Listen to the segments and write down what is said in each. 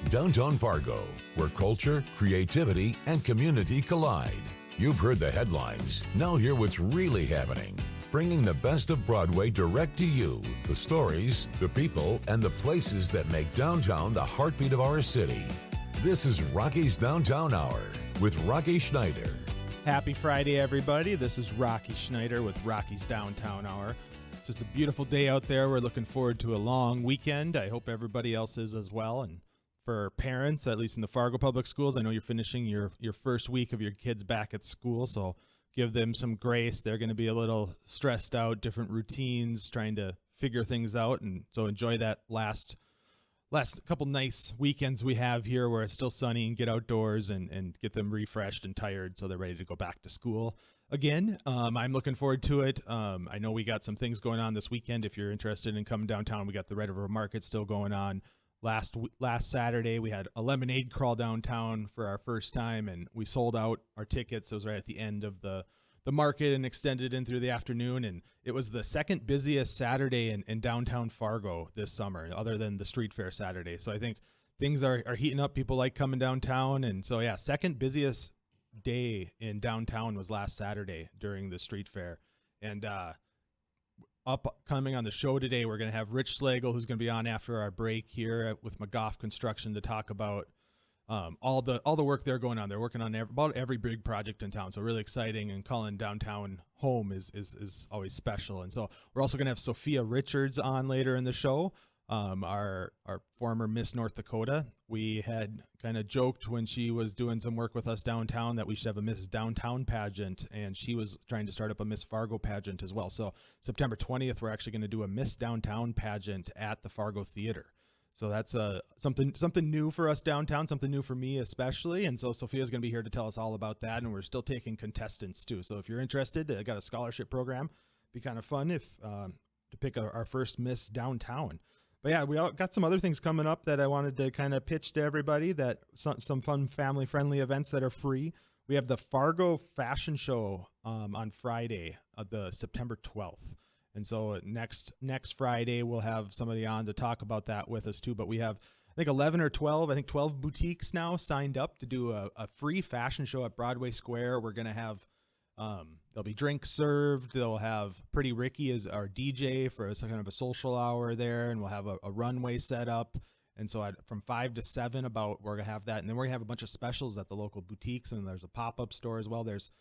Downtown Fargo, where culture, creativity, and community collide. You've heard the headlines. Now hear what's really happening. Bringing the best of Broadway direct to you. The stories, the people, and the places that make downtown the heartbeat of our city. This is Rocky's Downtown Hour with Rocky Schneider. Happy Friday, everybody. This is Rocky Schneider with Rocky's Downtown Hour. It's just a beautiful day out there. We're looking forward to a long weekend. I hope everybody else is as well. And for parents, at least in the Fargo Public Schools, I know you're finishing your first week of your kids back at school, so give them some grace. They're going to be a little stressed out, different routines, trying to figure things out, and so enjoy that last couple nice weekends we have here where it's still sunny, and get outdoors and get them refreshed and tired so they're ready to go back to school again. I'm looking forward to it. I know we got some things going on this weekend. If you're interested in coming downtown, we got the Red River Market still going on. Last Saturday, we had a lemonade crawl downtown for our first time, and we sold out our tickets. It was right at the end of the market and extended in through the afternoon, and it was the second busiest Saturday in downtown Fargo this summer, other than the street fair Saturday. So I think things are heating up. People like coming downtown, and so yeah, second busiest day in downtown was last Saturday during the street fair. And upcoming on the show today, we're going to have Rich Slagle, who's going to be on after our break here with McGough Construction, to talk about all the work they're going on. They're working on about every big project in town, so really exciting. And calling downtown home is always special. And so we're also going to have Sophia Richards on later in the show, our former Miss North Dakota. We had kind of joked when she was doing some work with us downtown that we should have a Miss Downtown pageant, and she was trying to start up a Miss Fargo pageant as well. So September 20th, we're actually going to do a Miss Downtown pageant at the Fargo Theatre. So that's something new for us downtown, something new for me especially. And so Sophia's going to be here to tell us all about that, and we're still taking contestants too. So if you're interested, I got a scholarship program. It'd be kind of fun if to pick our first Miss Downtown. But yeah, we all got some other things coming up that I wanted to kind of pitch to everybody, that some fun family-friendly events that are free. We have the Fargo Fashion Show on Friday, the September 12th. And so next Friday, we'll have somebody on to talk about that with us too. But we have, I think 12 boutiques now signed up to do a free fashion show at Broadway Square. We're going to have, there'll be drinks served. They'll have Pretty Ricky as our DJ for some kind of a social hour there. And we'll have a runway set up. And so from 5 to 7 we're going to have that. And then we're going to have a bunch of specials at the local boutiques. And there's a pop-up store as well. There's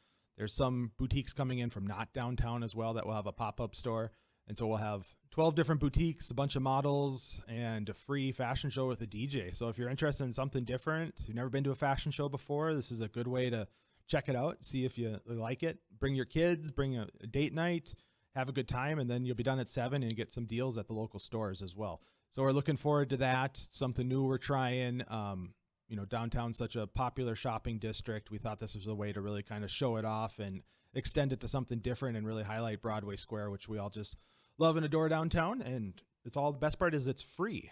some boutiques coming in from not downtown as well that will have a pop-up store. And so we'll have 12 different boutiques, a bunch of models, and a free fashion show with a DJ. So if you're interested in something different, if you've never been to a fashion show before, this is a good way to check it out, see if you like it. Bring your kids, bring a date night, have a good time, and then you'll be done at 7 and get some deals at the local stores as well. So we're looking forward to that. Something new we're trying. Downtown's such a popular shopping district. We thought this was a way to really kind of show it off and extend it to something different and really highlight Broadway Square, which we all just love and adore downtown. And the best part is it's free.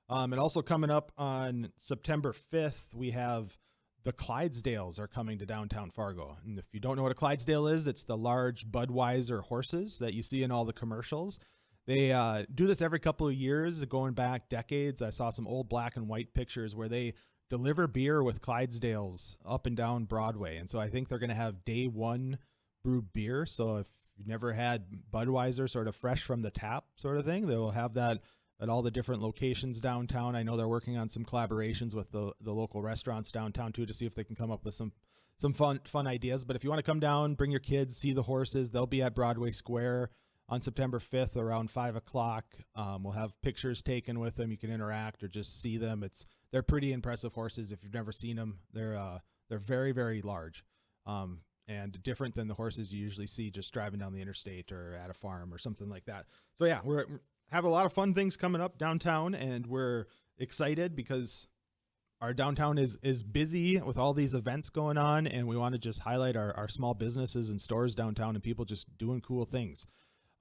And also coming up on September 5th, we have the Clydesdales are coming to downtown Fargo. And if you don't know what a Clydesdale is, it's the large Budweiser horses that you see in all the commercials. They do this every couple of years, going back decades. I saw some old black and white pictures where they deliver beer with Clydesdales up and down Broadway. And so I think they're going to have day one brewed beer. So if you've never had Budweiser sort of fresh from the tap sort of thing, they will have that at all the different locations downtown. I know they're working on some collaborations with the local restaurants downtown too, to see if they can come up with some fun ideas. But if you want to come down, bring your kids, see the horses, they'll be at Broadway Square on September 5th around 5 o'clock. We'll have pictures taken with them. You can interact or just see them. They're pretty impressive horses. If you've never seen them, they're very, very large, and different than the horses you usually see just driving down the interstate or at a farm or something like that. So yeah, we have a lot of fun things coming up downtown, and we're excited because our downtown is busy with all these events going on, and we want to just highlight our small businesses and stores downtown and people just doing cool things.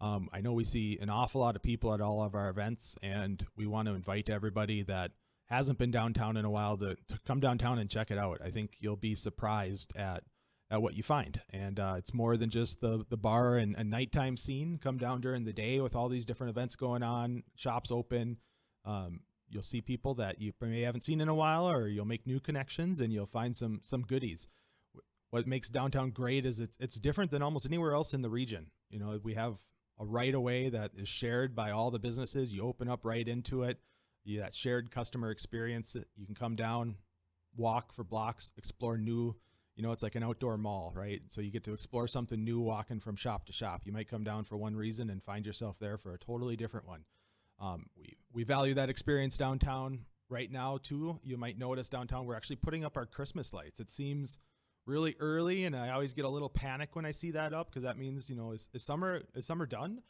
I know we see an awful lot of people at all of our events, and we want to invite everybody that hasn't been downtown in a while to come downtown and check it out. I think you'll be surprised at what you find. And it's more than just the bar and a nighttime scene. Come down during the day with all these different events going on, shops open. you'll see people that you may haven't seen in a while, or you'll make new connections and you'll find some goodies. What makes downtown great is it's different than almost anywhere else in the region. We have a right of way that is shared by all the businesses. You open up right into it. That shared customer experience. You can come down, walk for blocks, explore new. It's like an outdoor mall, right? So you get to explore something new walking from shop to shop. You might come down for one reason and find yourself there for a totally different one. We value that experience downtown right now too. You might notice downtown we're actually putting up our Christmas lights. It seems really early, and I always get a little panic when I see that up, because that means is summer done?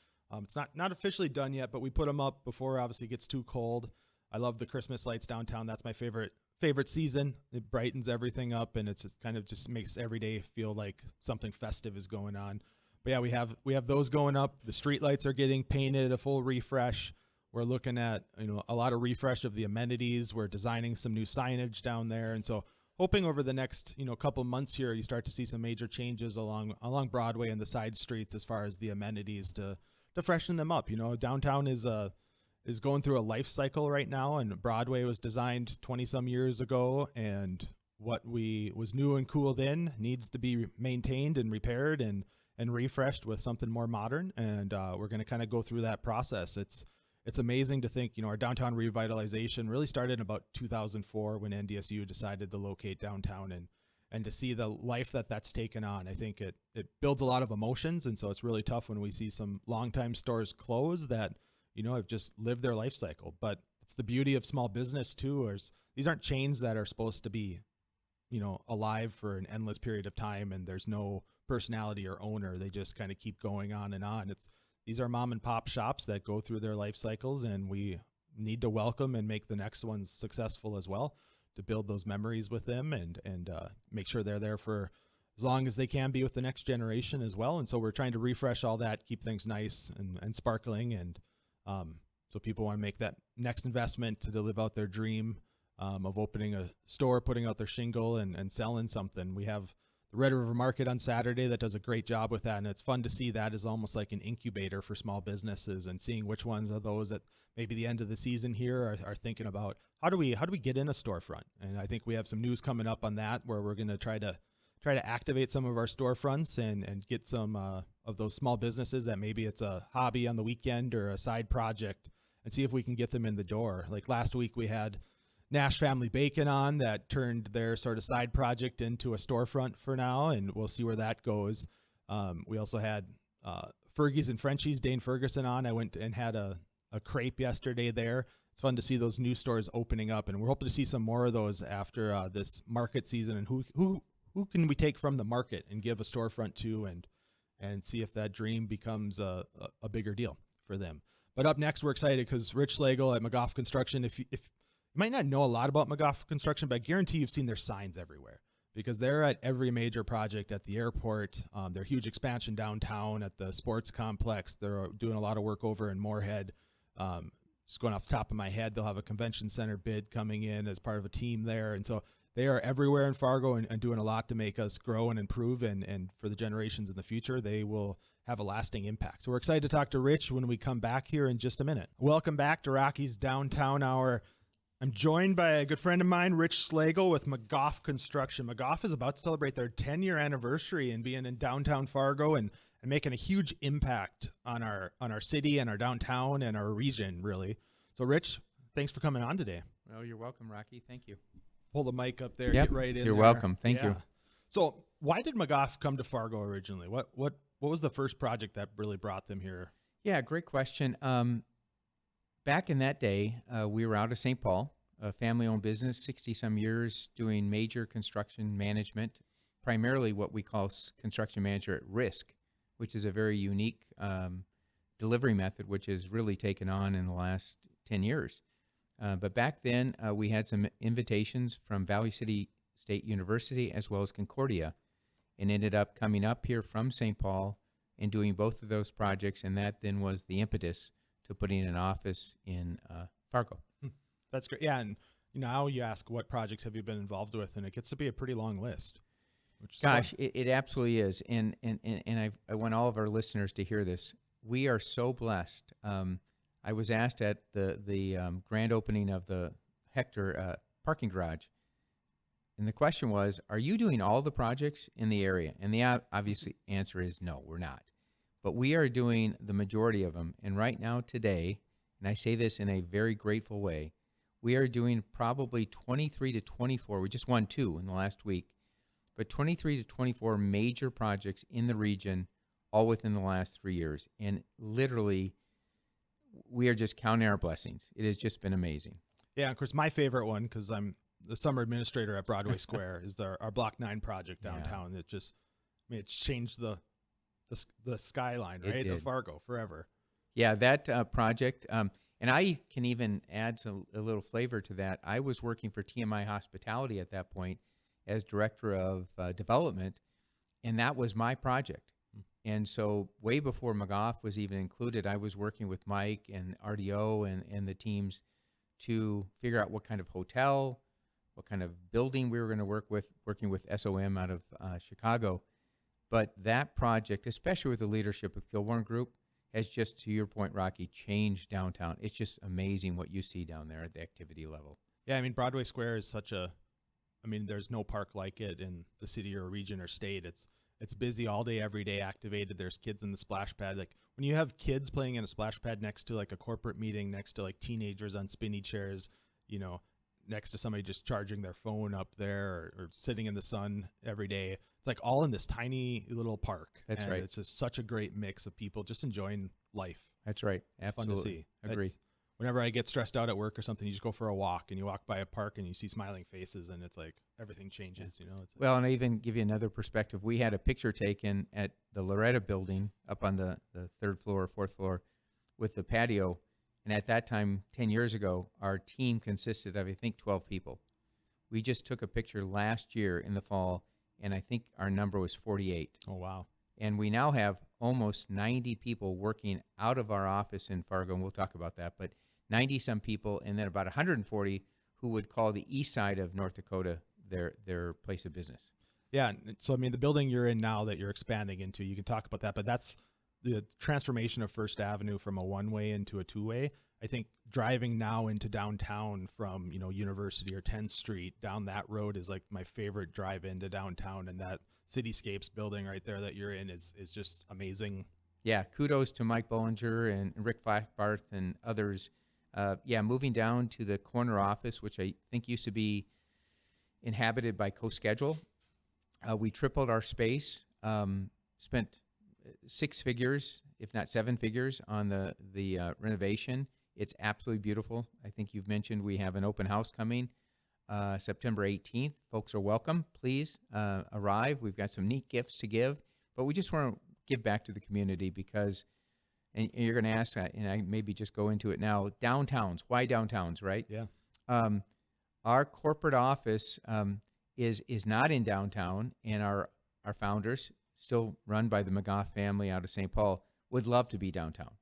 It's not officially done yet, but we put them up before obviously it gets too cold. I love the Christmas lights downtown. That's my favorite season. It brightens everything up, and it's just makes every day feel like something festive is going on. But yeah, we have those going up. The streetlights are getting painted, a full refresh. We're looking at a lot of refresh of the amenities. We're designing some new signage down there, and so hoping over the next couple months here, you start to see some major changes along Broadway and the side streets as far as the amenities to freshen them up. Downtown is going through a life cycle right now, and Broadway was designed 20 some years ago, and what was new and cool then needs to be maintained and repaired and refreshed with something more modern. And we're going to kind of go through that process. It's amazing to think, our downtown revitalization really started in about 2004 when NDSU decided to locate downtown, and to see the life that's taken on. I think it builds a lot of emotions. And so it's really tough when we see some longtime stores close that, have just lived their life cycle. But it's the beauty of small business too. These aren't chains that are supposed to be, alive for an endless period of time, and there's no personality or owner. They just kind of keep going on and on. These are mom and pop shops that go through their life cycles, and we need to welcome and make the next ones successful as well, to build those memories with them and make sure they're there for as long as they can be with the next generation as well. And so we're trying to refresh all that, keep things nice and sparkling. And so people want to make that next investment to live out their dream of opening a store, putting out their shingle and selling something. We have the Red River Market on Saturday that does a great job with that, and it's fun to see that as almost like an incubator for small businesses, and seeing which ones are those that maybe the end of the season here are thinking about how do we get in a storefront. And I think we have some news coming up on that, where we're going to try to activate some of our storefronts and get some of those small businesses that maybe it's a hobby on the weekend or a side project, and see if we can get them in the door. Like last week we had Nash Family Bacon on that turned their sort of side project into a storefront for now, and we'll see where that goes. We also had Fergie's and Frenchie's, Dane Ferguson on. I went and had a crepe yesterday there. It's fun to see those new stores opening up, and we're hoping to see some more of those after this market season. And who can we take from the market and give a storefront to, and see if that dream becomes a bigger deal for them. But up next, we're excited because Rich Slagle at McGough Construction. If you might not know a lot about McGough Construction, but I guarantee you've seen their signs everywhere, because they're at every major project at the airport. Their huge expansion downtown at the sports complex. They're doing a lot of work over in Moorhead. Just going off the top of my head, they'll have a convention center bid coming in as part of a team there. And so they are everywhere in Fargo and doing a lot to make us grow and improve. And for the generations in the future, they will have a lasting impact. So we're excited to talk to Rich when we come back here in just a minute. Welcome back to Rocky's Downtown Hour. I'm joined by a good friend of mine, Rich Slagle with McGough Construction. McGough is about to celebrate their 10-year anniversary and being in downtown Fargo and making a huge impact on our city and our downtown and our region, really. So, Rich, thanks for coming on today. Well, you're welcome, Rocky. Thank you. Pull the mic up there. Yep, get right in you're there. welcome. Thank you. So, why did McGough come to Fargo originally? What was the first project that really brought them here? Yeah, great question. Back in that day, we were out of St. Paul, a family-owned business, 60-some years, doing major construction management, primarily what we call construction manager at risk, which is a very unique delivery method, which has really taken on in the last 10 years. But back then, we had some invitations from Valley City State University as well as Concordia, and ended up coming up here from St. Paul and doing both of those projects, and that then was the impetus to putting an office in Fargo. That's great. Yeah, and now you ask what projects have you been involved with, and it gets to be a pretty long list. Gosh, it absolutely is, and I want all of our listeners to hear this. We are so blessed. I was asked at the grand opening of the Hector parking garage, and the question was, are you doing all the projects in the area? And the obviously answer is no, we're not. But we are doing the majority of them. And right now, today, and I say this in a very grateful way, we are doing probably 23 to 24. We just won 2 in the last week, but 23 to 24 major projects in the region, all within the last 3 years. And literally, we are just counting our blessings. It has just been amazing. Yeah, of course, my favorite one, because I'm the summer administrator at Broadway Square, is our Block 9 project downtown. It just, I mean, it's changed the skyline, right, of Fargo forever. Yeah, that project, and I can even add a little flavor to that. I was working for TMI Hospitality at that point as director of development, and that was my project. And so way before McGough was even included, I was working with Mike and RDO and the teams to figure out what kind of hotel, what kind of building we were going to work with, working with SOM out of Chicago. But that project, especially with the leadership of Kilborn Group, has just, to your point, Rocky, changed downtown. It's just amazing what you see down there at the activity level. Yeah, I mean, Broadway Square is there's no park like it in the city or region or state. It's busy all day, every day, activated. There's kids in the splash pad. Like when you have kids playing in a splash pad next to like a corporate meeting, next to like teenagers on spinny chairs, next to somebody just charging their phone up there or sitting in the sun every day. It's like all in this tiny little park. That's right. It's just such a great mix of people just enjoying life. That's right. Absolutely. It's fun to see. Agree. Whenever I get stressed out at work or something, you just go for a walk and you walk by a park and you see smiling faces and it's like everything changes, Well, and I even give you another perspective. We had a picture taken at the Loretta building up on the 3rd floor or 4th floor with the patio. And at that time, 10 years ago, our team consisted of, I think, 12 people. We just took a picture last year in the fall, and I think our number was 48. Oh, wow. And we now have almost 90 people working out of our office in Fargo, and we'll talk about that, but 90-some people, and then about 140 who would call the east side of North Dakota their place of business. Yeah, so, I mean, the building you're in now that you're expanding into, you can talk about that, but that's the transformation of First Avenue from a one-way into a two-way. I think driving now into downtown from, University or 10th Street down that road is like my favorite drive into downtown, and that Cityscapes building right there that you're in is just amazing. Yeah, kudos to Mike Bollinger and Rick Barth and others. Moving down to the corner office, which I think used to be inhabited by Co-Schedule. We tripled our space, spent 6 figures, if not 7 figures, on the renovation. It's absolutely beautiful. I think you've mentioned we have an open house coming September 18th. Folks are welcome. Please arrive. We've got some neat gifts to give, but we just want to give back to the community because, and you're going to ask, and I maybe just go into it now, downtowns. Why downtowns, right? Yeah. Our corporate office is not in downtown, and our founders, still run by the McGough family out of St. Paul, would love to be downtown.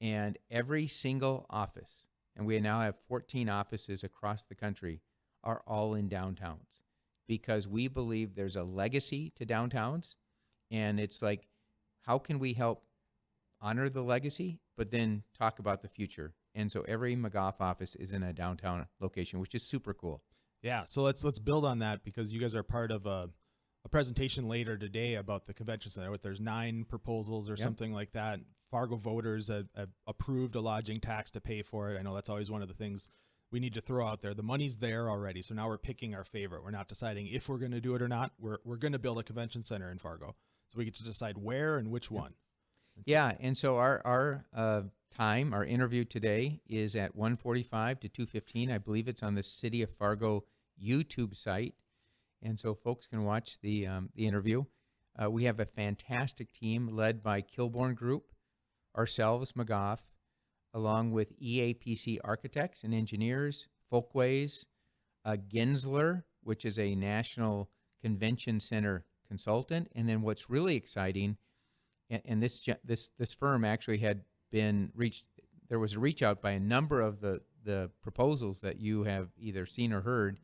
And every single office, and we now have 14 offices across the country, are all in downtowns because we believe there's a legacy to downtowns. And it's like, how can we help honor the legacy, but then talk about the future? And so every McGough office is in a downtown location, which is super cool. Yeah, so let's build on that because you guys are part of a presentation later today about the convention center. There's 9 proposals or something like that. Fargo voters have approved a lodging tax to pay for it. I know that's always one of the things we need to throw out there. The money's there already, so now we're picking our favorite. We're not deciding if we're going to do it or not. We're going to build a convention center in Fargo, so we get to decide where and which one. Yeah, and so our time, our interview today is at 1:45 to 2:15. I believe it's on the City of Fargo YouTube site. And so folks can watch the interview. We have a fantastic team led by Kilborn Group, ourselves, McGough, along with EAPC architects and engineers, Folkways, Gensler, which is a national convention center consultant. And then what's really exciting, and this firm actually had been reached, there was a reach out by a number of the proposals that you have either seen or heard,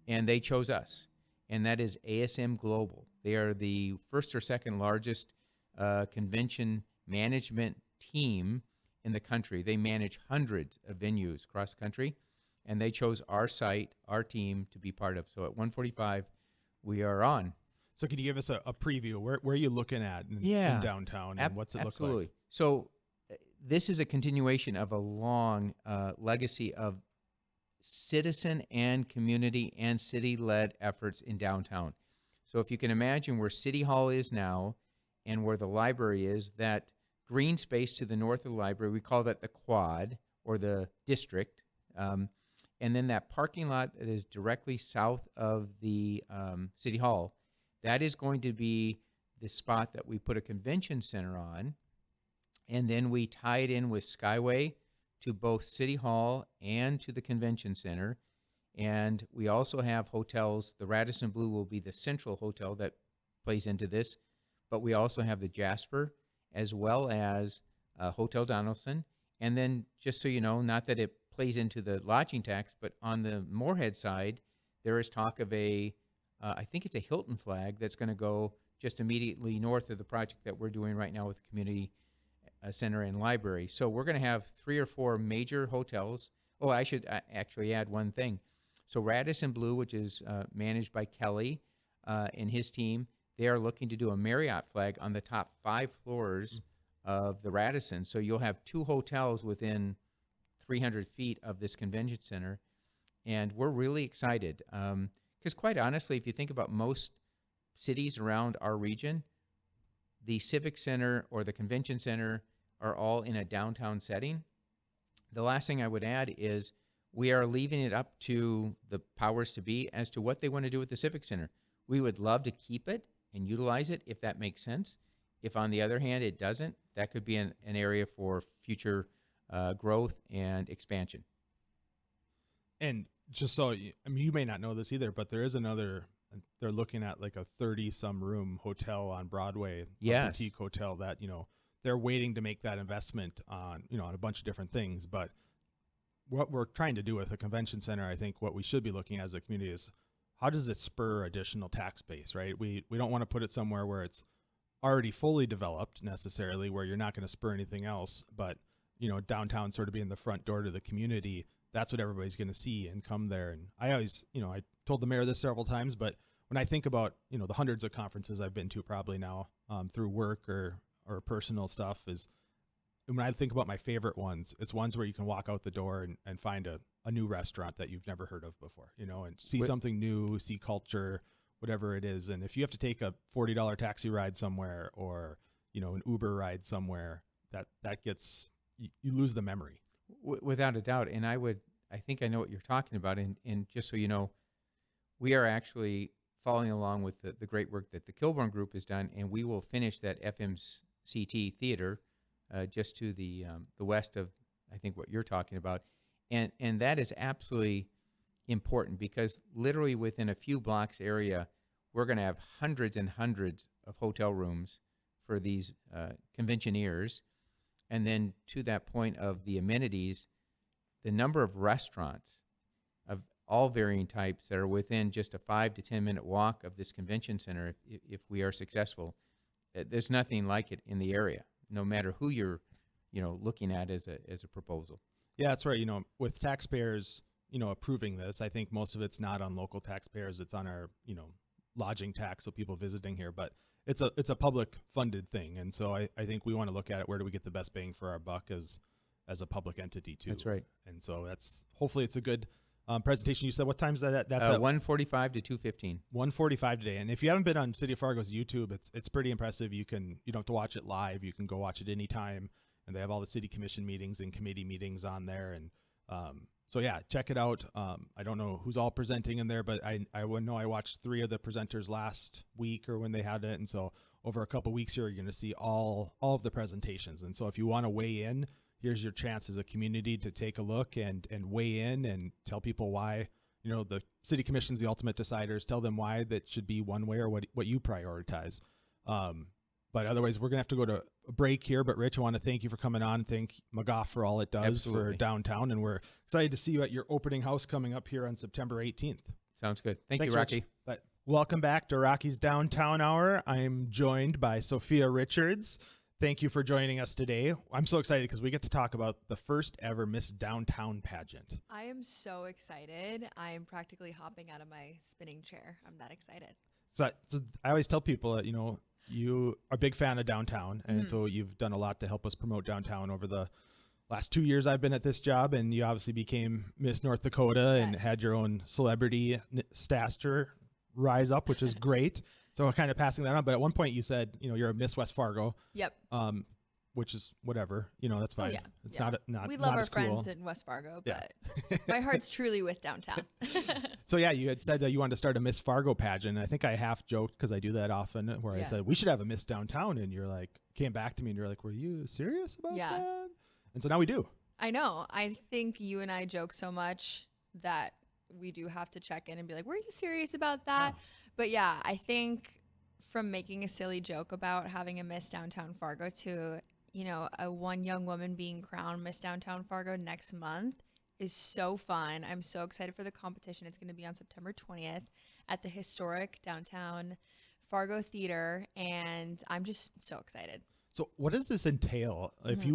and they chose us. And that is ASM Global. They are the first or second largest convention management team in the country. They manage hundreds of venues across the country, and they chose our site, our team, to be part of. So at 1:45, we are on. So could you give us a preview? Where are you looking at in downtown, and what's it absolutely. look like? So this is a continuation of a long legacy of citizen and community and city-led efforts in downtown. So if you can imagine where City Hall is now and where the library is, that green space to the north of the library, we call that the quad or the district. And then that parking lot that is directly south of the City Hall, that is going to be the spot that we put a convention center on. And then we tie it in with Skyway to both City Hall and to the convention center. And we also have hotels. The Radisson Blu will be the central hotel that plays into this. But we also have the Jasper as well as Hotel Donaldson. And then, just so you know, not that it plays into the lodging tax, but on the Moorhead side, there is talk of I think it's a Hilton flag that's going to go just immediately north of the project that we're doing right now with the community center and library. So we're going to have 3 or 4 major hotels. Oh, I should actually add one thing. So Radisson Blu, which is managed by Kelly and his team, they are looking to do a Marriott flag on the top 5 floors of the Radisson. So you'll have 2 hotels within 300 feet of this convention center. And we're really excited. Because quite honestly, if you think about most cities around our region, the Civic Center or the Convention Center are all in a downtown setting. The last thing I would add is we are leaving it up to the powers to be as to what they want to do with the Civic Center. We would love to keep it and utilize it if that makes sense. If, on the other hand, it doesn't, that could be an area for future growth and expansion. And just so, you may not know this either, but there is another, they're looking at like a 30-some room hotel on Broadway, yes. a boutique hotel that, they're waiting to make that investment on, on a bunch of different things. But what we're trying to do with a convention center, I think what we should be looking at as a community is how does it spur additional tax base, right? We don't want to put it somewhere where it's already fully developed necessarily, where you're not going to spur anything else. But, downtown sort of being the front door to the community, that's what everybody's going to see and come there. And I always, I told the mayor this several times, but when I think about, the hundreds of conferences I've been to probably now through work or personal stuff, is when I think about my favorite ones, it's ones where you can walk out the door and find a new restaurant that you've never heard of before, and see something new, see culture, whatever it is. And if you have to take a $40 taxi ride somewhere or, an Uber ride somewhere, that gets, you lose the memory. Without a doubt. And I think I know what you're talking about. And just so you know, we are actually following along with the great work that the Kilburn Group has done, and we will finish that FMCT theater just to the west of, I think, what you're talking about. And that is absolutely important because literally within a few blocks area, we're going to have hundreds and hundreds of hotel rooms for these conventioneers. And then to that point of the amenities, the number of restaurants of all varying types that are within just a 5 to 10 minute walk of this convention center, if we are successful, there's nothing like it in the area, no matter who you're, looking at as a proposal. Yeah, that's right. With taxpayers, approving this, I think most of it's not on local taxpayers. It's on our, lodging tax, so people visiting here. But it's a public funded thing, and so I think we want to look at it. Where do we get the best bang for our buck as a public entity too? That's right. And so hopefully it's a good presentation. You said what time is that? That's 1:45 to 2:15. 1:45 today. And if you haven't been on City of Fargo's YouTube, it's pretty impressive. You don't have to watch it live. You can go watch it anytime, and they have all the city commission meetings and committee meetings on there. And so yeah, check it out. I don't know who's all presenting in there, but I know I watched 3 of the presenters last week or when they had it. And so over a couple weeks here, you're going to see all of the presentations. And so if you want to weigh in, here's your chance as a community to take a look and weigh in and tell people why, the city commission's the ultimate deciders. Tell them why that should be one way or what you prioritize. But otherwise, we're going to have to go to a break here. But Rich, I want to thank you for coming on. Thank McGough for all it does Absolutely. For downtown. And we're excited to see you at your opening house coming up here on September 18th. Sounds good. Thanks you, Rocky. But welcome back to Rocky's Downtown Hour. I'm joined by Sophia Richards, Thank you for joining us today. I'm so excited because we get to talk about the first ever Miss Downtown pageant. I am so excited. I am practically hopping out of my spinning chair. I'm that excited. So I always tell people that, you are a big fan of downtown, and so you've done a lot to help us promote downtown over the last 2 years I've been at this job, and you obviously became Miss North Dakota and had your own celebrity stature rise up, which is great. So kind of passing that on. But at one point you said, you're a Miss West Fargo. Yep. Which is whatever, that's fine. Oh, yeah. It's yeah. not we love not our as friends cool. in West Fargo, but my heart's truly with downtown. So yeah, you had said that you wanted to start a Miss Fargo pageant. And I think I half joked because I do that often where I said, we should have a Miss Downtown. And you're like, came back to me and you're like, were you serious about that? And so now we do. I know. I think you and I joke so much that we do have to check in and be like, were you serious about that? Yeah. But yeah, I think from making a silly joke about having a Miss Downtown Fargo to, a one young woman being crowned Miss Downtown Fargo next month is so fun. I'm so excited for the competition. It's going to be on September 20th at the historic downtown Fargo Theatre, and I'm just so excited. So what does this entail? If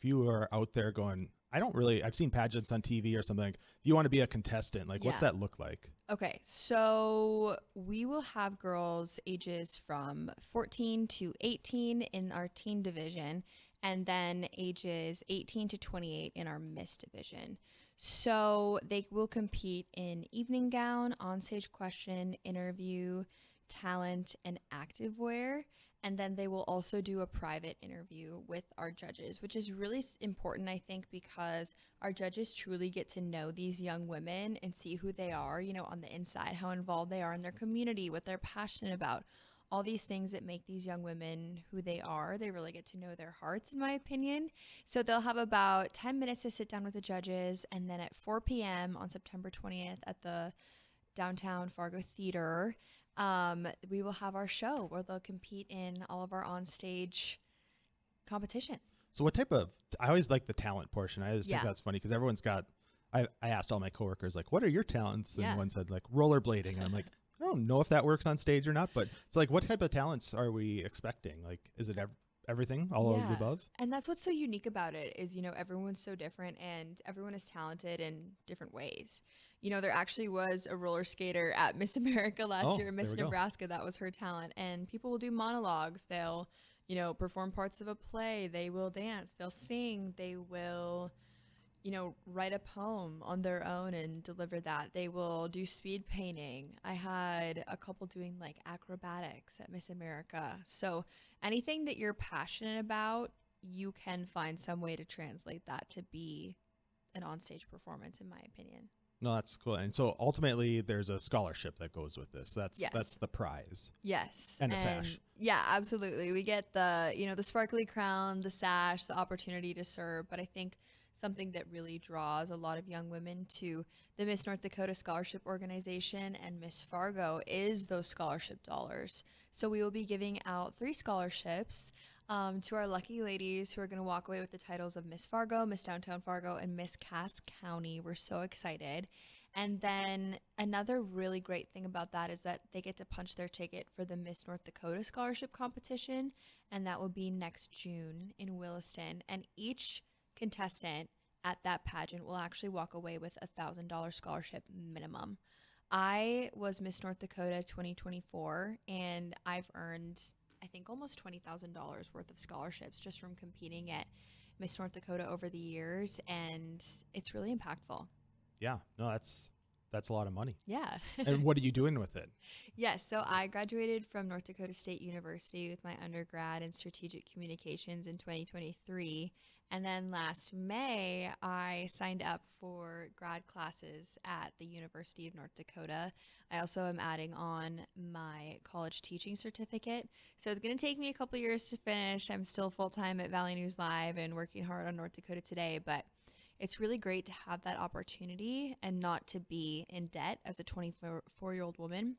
you are out there going, I've seen pageants on TV or something. If you want to be a contestant, what's that look like? Okay, so we will have girls ages from 14 to 18 in our teen division, and then ages 18 to 28 in our Miss division. So they will compete in evening gown, onstage question, interview, talent, and activewear. And then they will also do a private interview with our judges, which is really important, I think, because our judges truly get to know these young women and see who they are, on the inside, how involved they are in their community, what they're passionate about, all these things that make these young women who they are. They really get to know their hearts, in my opinion. So they'll have about 10 minutes to sit down with the judges. And then at 4 p.m. on September 20th at the downtown Fargo Theatre, we will have our show where they'll compete in all of our onstage competition. So what type of, I always like the talent portion. I always think that's funny because everyone's got, I asked all my coworkers, what are your talents? And one said rollerblading. And I'm like, I don't know if that works on stage or not, but it's what type of talents are we expecting? Is it everything, all of the above? And that's what's so unique about it is, everyone's so different and everyone is talented in different ways. There actually was a roller skater at Miss America last year, Miss Nebraska. That was her talent. And people will do monologues. They'll, perform parts of a play. They will dance. They'll sing. They will, write a poem on their own and deliver that. They will do speed painting. I had a couple doing acrobatics at Miss America. So anything that you're passionate about, you can find some way to translate that to be an onstage performance, in my opinion. No, that's cool. And so ultimately there's a scholarship that goes with this. That's the prize. Yes. And a sash. Yeah, absolutely. We get the, the sparkly crown, the sash, the opportunity to serve. But I think something that really draws a lot of young women to the Miss North Dakota Scholarship Organization and Miss Fargo is those scholarship dollars. So we will be giving out 3 scholarships to our lucky ladies who are going to walk away with the titles of Miss Fargo, Miss Downtown Fargo, and Miss Cass County. We're so excited. And then another really great thing about that is that they get to punch their ticket for the Miss North Dakota Scholarship Competition, and that will be next June in Williston. And each contestant at that pageant will actually walk away with a $1,000 scholarship minimum. I was Miss North Dakota 2024, and I've earned, I think, almost $20,000 worth of scholarships just from competing at Miss North Dakota over the years, and it's really impactful. Yeah, no, that's a lot of money. Yeah. And what are you doing with it? Yes, so I graduated from North Dakota State University with my undergrad in strategic communications in 2023. And then last May, I signed up for grad classes at the University of North Dakota. I also am adding on my college teaching certificate. So it's going to take me a couple years to finish. I'm still full-time at Valley News Live and working hard on North Dakota Today, but it's really great to have that opportunity and not to be in debt as a 24-year-old woman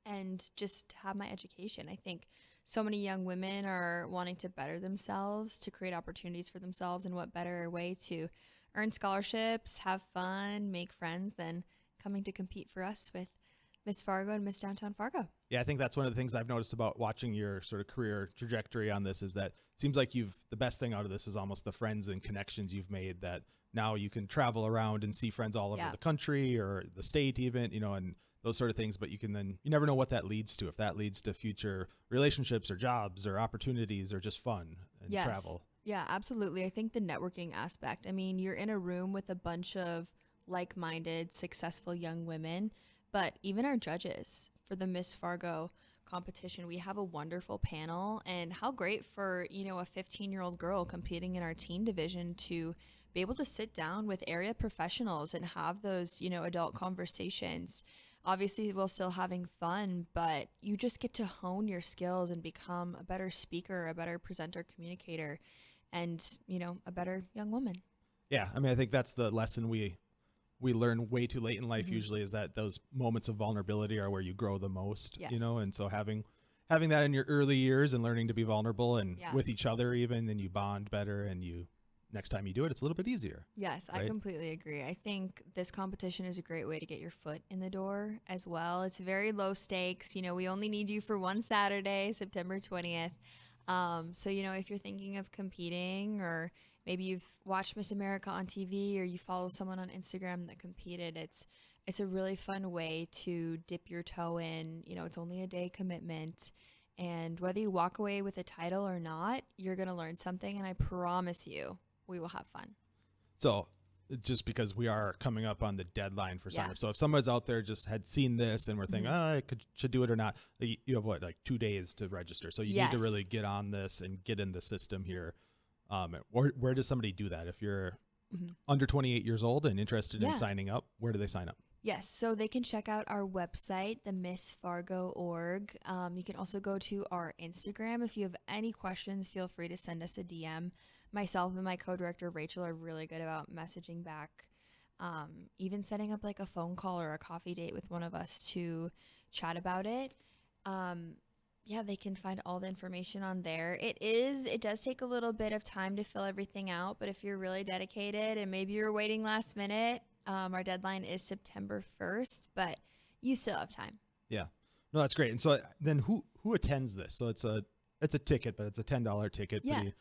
and just to have my education. I think so many young women are wanting to better themselves, to create opportunities for themselves, and what better way to earn scholarships, have fun, make friends than coming to compete for us with Miss Fargo and Miss Downtown Fargo. Yeah, I think that's one of the things I've noticed about watching your sort of career trajectory on this is that it seems like the best thing out of this is almost the friends and connections you've made, that now you can travel around and see friends all over the country or the state even, and those sort of things. But you never know what that leads to, if that leads to future relationships or jobs or opportunities or just fun and travel. Yeah, absolutely. I think the networking aspect, I mean, you're in a room with a bunch of like-minded, successful young women, but even our judges for the Miss Fargo competition, we have a wonderful panel. And how great for, a 15-year-old girl competing in our teen division to be able to sit down with area professionals and have those, adult conversations. Obviously, while still having fun, but you just get to hone your skills and become a better speaker, a better presenter, communicator, and, a better young woman. Yeah, I mean, I think that's the lesson we learn way too late in life usually, is that those moments of vulnerability are where you grow the most, and so having that in your early years and learning to be vulnerable and with each other even, then you bond better, and next time you do it, it's a little bit easier. Yes, right? I completely agree. I think this competition is a great way to get your foot in the door as well. It's very low stakes. We only need you for one Saturday, September 20th. So, if you're thinking of competing, or maybe you've watched Miss America on TV, or you follow someone on Instagram that competed, it's a really fun way to dip your toe in. It's only a day commitment. And whether you walk away with a title or not, you're going to learn something. And I promise you, we will have fun. So just because we are coming up on the deadline for sign up. So if someone's out there just had seen this and we're thinking, I should do it or not, you have like 2 days to register. So you need to really get on this and get in the system here. Where does somebody do that? If you're under 28 years old and interested in signing up, where do they sign up? Yes, so they can check out our website, the missfargo.org. You can also go to our Instagram. If you have any questions, feel free to send us a DM. Myself and my co-director, Rachel, are really good about messaging back, even setting up like a phone call or a coffee date with one of us to chat about it. They can find all the information on there. It does take a little bit of time to fill everything out, but if you're really dedicated and maybe you're waiting last minute, our deadline is September 1st, but you still have time. Yeah. No, that's great. And so then who attends this? So it's a ticket, but it's a $10 ticket, pretty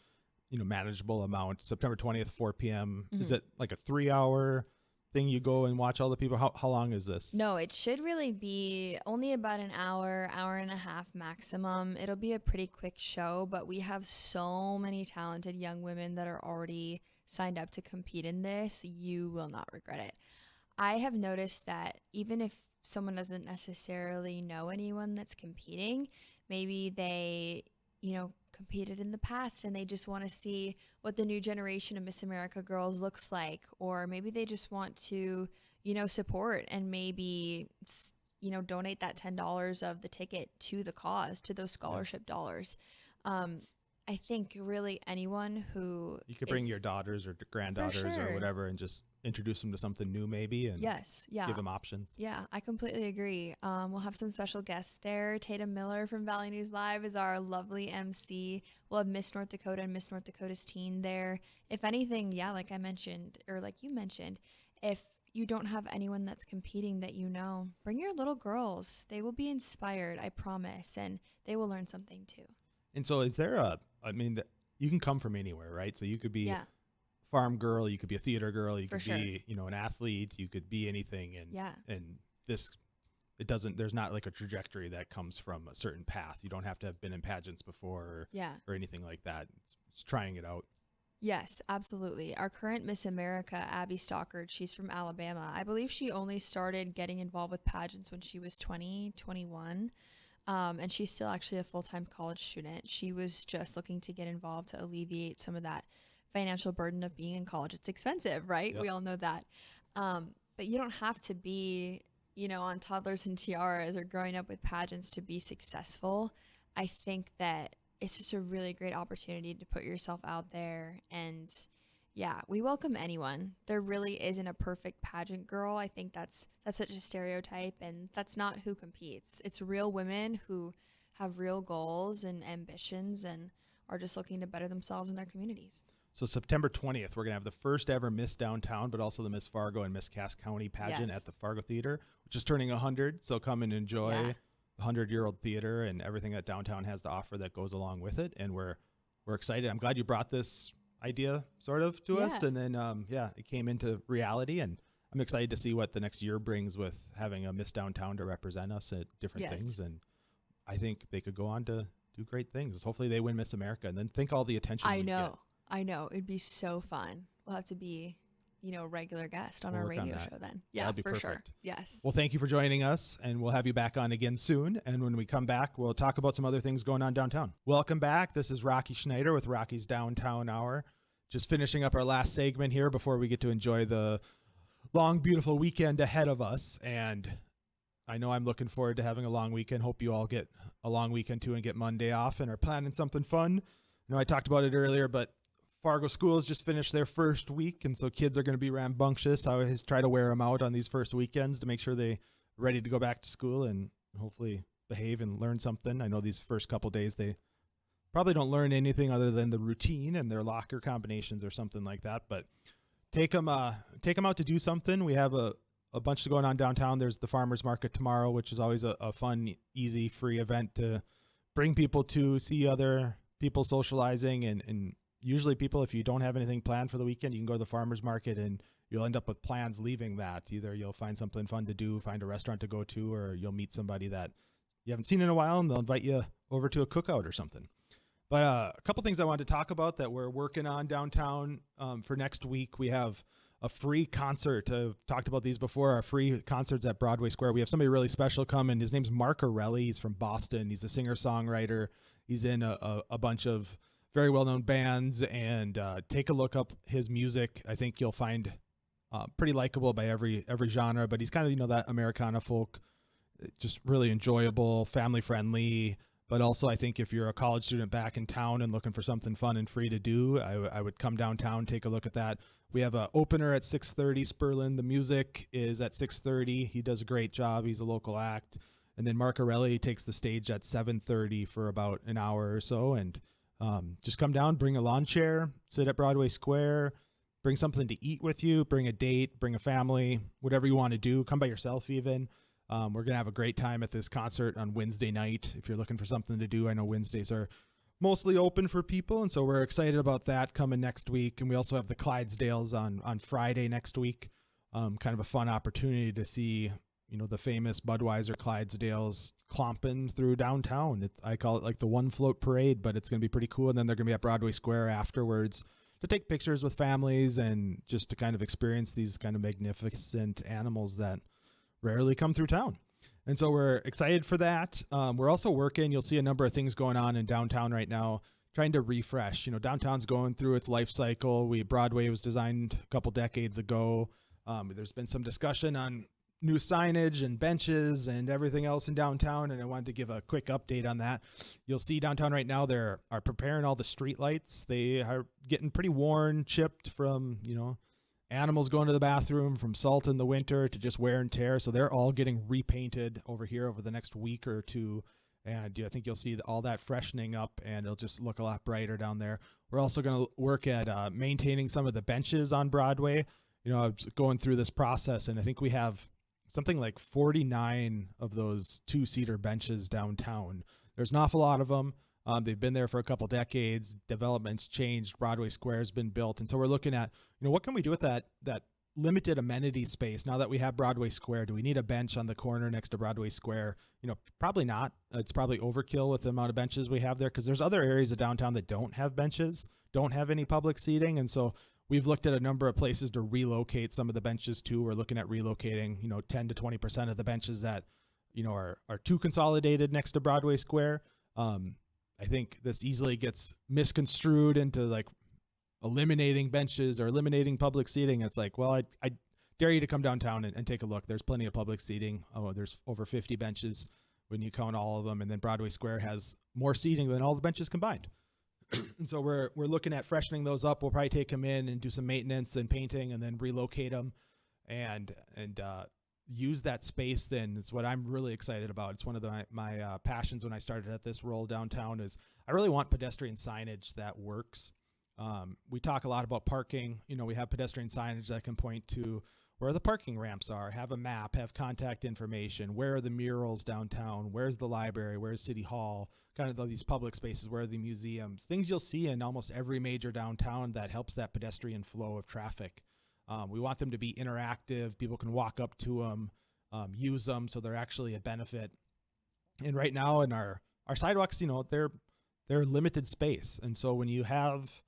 manageable amount. September 20th, 4 p.m. Is it like a 3-hour thing you go and watch all the people? How long is this? No, it should really be only about an hour and a half maximum. It'll be a pretty quick show, but we have so many talented young women that are already signed up to compete in this. You will not regret it. I have noticed that even if someone doesn't necessarily know anyone that's competing, maybe they, competed in the past and they just want to see what the new generation of Miss America girls looks like, or maybe they just want to, support and maybe, donate that $10 of the ticket to the cause, to those scholarship dollars. I think really anyone who you could bring your daughters or granddaughters or whatever and just introduce them to something new maybe and give them options. Yeah, I completely agree. We'll have some special guests there. Tatum Miller from Valley News Live is our lovely MC. We'll have Miss North Dakota and Miss North Dakota's teen there. If anything, like I mentioned, or like you mentioned, if you don't have anyone that's competing that bring your little girls. They will be inspired, I promise, and they will learn something too. And so is there you can come from anywhere, right? So you could be a farm girl, you could be a theater girl, you could be, an athlete, you could be anything. And there's not like a trajectory that comes from a certain path. You don't have to have been in pageants before or anything like that. It's trying it out. Yes, absolutely. Our current Miss America, Abby Stockard, she's from Alabama. I believe she only started getting involved with pageants when she was 20, 21. And she's still actually a full-time college student. She was just looking to get involved to alleviate some of that financial burden of being in college. It's expensive, right? Yep. We all know that. But you don't have to be, on toddlers and tiaras or growing up with pageants to be successful. I think that it's just a really great opportunity to put yourself out there. And we welcome anyone. There really isn't a perfect pageant girl. I think that's such a stereotype, and that's not who competes. It's real women who have real goals and ambitions and are just looking to better themselves in their communities. So September 20th, we're going to have the first ever Miss Downtown, but also the Miss Fargo and Miss Cass County pageant Yes. at the Fargo Theatre, which is turning 100. So come and enjoy Yeah. the 100-year-old theater and everything that downtown has to offer that goes along with it. And we're excited. I'm glad you brought this idea sort of to us. Yeah. And then, it came into reality. And I'm excited to see what the next year brings with having a Miss Downtown to represent us at different Yes. things. And I think they could go on to do great things. Hopefully they win Miss America, and then think all the attention I we know. get. I know. It'd be so fun. We'll have to be, a regular guest on We'll our work on radio that. show then. Yeah, That'd be for sure. perfect. Yes. Well, thank you for joining us, and we'll have you back on again soon. And when we come back, we'll talk about some other things going on downtown. Welcome back. This is Rocky Schneider with Rocky's Downtown Hour. Just finishing up our last segment here before we get to enjoy the long, beautiful weekend ahead of us. And I know I'm looking forward to having a long weekend. Hope you all get a long weekend too and get Monday off and are planning something fun. I know I talked about it earlier, but Fargo schools just finished their first week, and so kids are going to be rambunctious. I always try to wear them out on these first weekends to make sure they're ready to go back to school and hopefully behave and learn something. I know these first couple days they probably don't learn anything other than the routine and their locker combinations or something like that, but take them out to do something. We have a bunch going on downtown. There's the farmers market tomorrow, which is always a fun, easy, free event to bring people to see other people socializing. And usually people, if you don't have anything planned for the weekend, you can go to the farmers market and you'll end up with plans leaving that. Either you'll find something fun to do, find a restaurant to go to, or you'll meet somebody that you haven't seen in a while and they'll invite you over to a cookout or something. But a couple things I wanted to talk about that we're working on downtown for next week. We have a free concert. I've talked about these before, our free concerts at Broadway Square. We have somebody really special coming. His name's Mark Erelli. He's from Boston. He's a singer-songwriter. He's in a bunch of very well-known bands, and take a look up his music. I think you'll find pretty likable by every genre, but he's kind of, that Americana folk, just really enjoyable, family-friendly. But also, I think if you're a college student back in town and looking for something fun and free to do, I would come downtown, take a look at that. We have an opener at 6:30. Sperlin, the music is at 6:30. He does a great job. He's a local act. And then Mark Erelli takes the stage at 7:30 for about an hour or so. And just come down, bring a lawn chair, sit at Broadway Square, bring something to eat with you, bring a date, bring a family, whatever you want to do. Come by yourself even. We're going to have a great time at this concert on Wednesday night. If you're looking for something to do, I know Wednesdays are mostly open for people, and so we're excited about that coming next week. And we also have the Clydesdales on Friday next week. Kind of a fun opportunity to see, the famous Budweiser Clydesdales clomping through downtown. I call it like the one float parade, but it's going to be pretty cool. And then they're going to be at Broadway Square afterwards to take pictures with families and just to kind of experience these kind of magnificent animals that rarely come through town. And so we're excited for that. We're also working. You'll see a number of things going on in downtown right now, trying to refresh. Downtown's going through its life cycle. Broadway was designed a couple decades ago. There's been some discussion on new signage and benches and everything else in downtown, and I wanted to give a quick update on that. You'll see downtown right now, they are preparing all the streetlights. They are getting pretty worn, chipped from, animals going to the bathroom, from salt in the winter to just wear and tear. So they're all getting repainted over here over the next week or two. And I think you'll see all that freshening up, and it'll just look a lot brighter down there. We're also going to work at maintaining some of the benches on Broadway. I was going through this process, and I think we have something like 49 of those two-seater benches downtown. There's an awful lot of them. They've been there for a couple decades. Development's changed. Broadway Square has been built. And so we're looking at, what can we do with that limited amenity space now that we have Broadway Square? Do we need a bench on the corner next to Broadway Square? Probably not. It's probably overkill with the amount of benches we have there, because there's other areas of downtown that don't have benches, don't have any public seating. And so we've looked at a number of places to relocate some of the benches too. We're looking at relocating, 10 to 20% of the benches that, are too consolidated next to Broadway Square. I think this easily gets misconstrued into like eliminating benches or eliminating public seating. It's like, well, I dare you to come downtown and take a look. There's plenty of public seating. There's over 50 benches when you count all of them. And then Broadway Square has more seating than all the benches combined. And so we're looking at freshening those up. We'll probably take them in and do some maintenance and painting and then relocate them and use that space. Then is what I'm really excited about. It's one of my passions when I started at this role downtown is I really want pedestrian signage that works. We talk a lot about parking. We have pedestrian signage that can point to where the parking ramps are, have a map, have contact information, where are the murals downtown, where's the library, where's City Hall, kind of these public spaces, where are the museums, things you'll see in almost every major downtown that helps that pedestrian flow of traffic. We want them to be interactive. People can walk up to them, use them, so they're actually a benefit. And right now in our sidewalks, they're limited space. And so when you have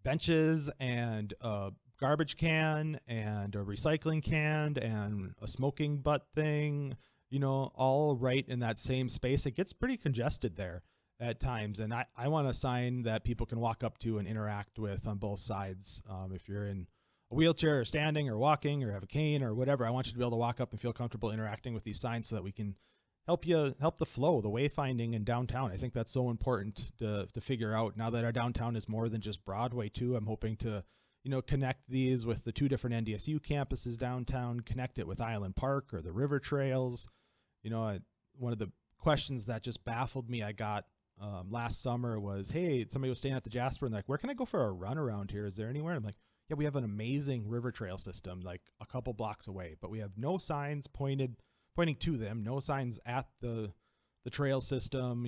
benches and a garbage can and a recycling can and a smoking butt thing, all right in that same space, it gets pretty congested there at times. And I want a sign that people can walk up to and interact with on both sides. If you're in a wheelchair or standing or walking or have a cane or whatever, I want you to be able to walk up and feel comfortable interacting with these signs so that we can help the flow, the wayfinding in downtown. I think that's so important to figure out now that our downtown is more than just Broadway too. I'm hoping to, connect these with the 2 different NDSU campuses downtown, connect it with Island Park or the river trails. One of the questions that just baffled me I got last summer was, hey, somebody was staying at the Jasper and they're like, where can I go for a run around here? Is there anywhere? I'm like, yeah, we have an amazing river trail system like a couple blocks away, but we have no signs pointing to them, no signs at the trail system,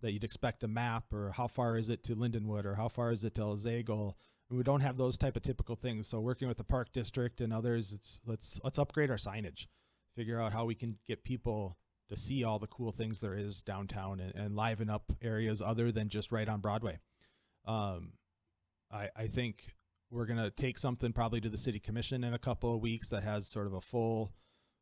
that you'd expect a map, or how far is it to Lindenwood, or how far is it to Slagle. And we don't have those type of typical things. So working with the Park District and others, let's upgrade our signage, figure out how we can get people to see all the cool things there is downtown and liven up areas other than just right on Broadway. I think we're going to take something probably to the City Commission in a couple of weeks that has sort of a full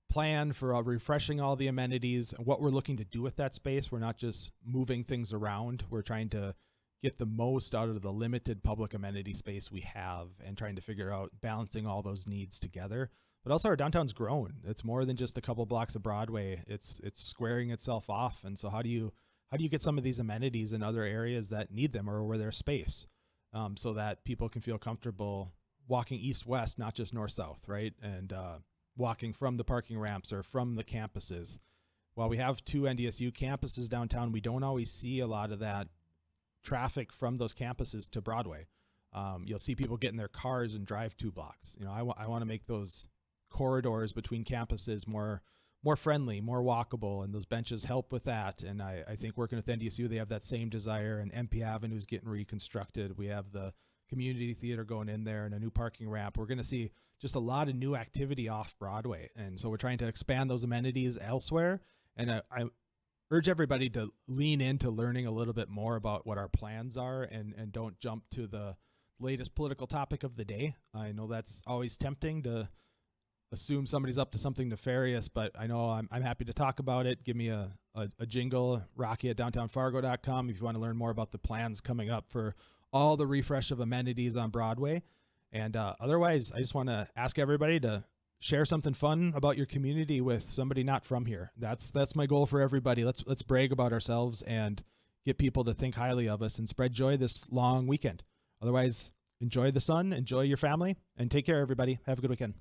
plan for refreshing all the amenities and what we're looking to do with that space. We're not just moving things around. We're trying to get the most out of the limited public amenity space we have and trying to figure out balancing all those needs together. But also our downtown's grown. It's more than just a couple blocks of Broadway. It's squaring itself off. And so how do you get some of these amenities in other areas that need them or where there's space, so that people can feel comfortable walking east-west, not just north-south, right? And walking from the parking ramps or from the campuses. While we have 2 NDSU campuses downtown, we don't always see a lot of that traffic from those campuses to Broadway. You'll see people get in their cars and drive 2 blocks. I want to make those corridors between campuses more friendly, more walkable, and those benches help with that. And I think working with NDSU, they have that same desire, and MP Avenue is getting reconstructed. We have the community theater going in there and a new parking ramp. We're going to see just a lot of new activity off Broadway. And so we're trying to expand those amenities elsewhere. And I urge everybody to lean into learning a little bit more about what our plans are and don't jump to the latest political topic of the day. I know that's always tempting to assume somebody's up to something nefarious, but I know I'm happy to talk about it. Give me a jingle, Rocky at downtownfargo.com if you want to learn more about the plans coming up for all the refresh of amenities on Broadway. And otherwise, I just want to ask everybody to share something fun about your community with somebody not from here. That's my goal for everybody. Let's brag about ourselves and get people to think highly of us and spread joy this long weekend. Otherwise, enjoy the sun, enjoy your family, and take care, everybody. Have a good weekend.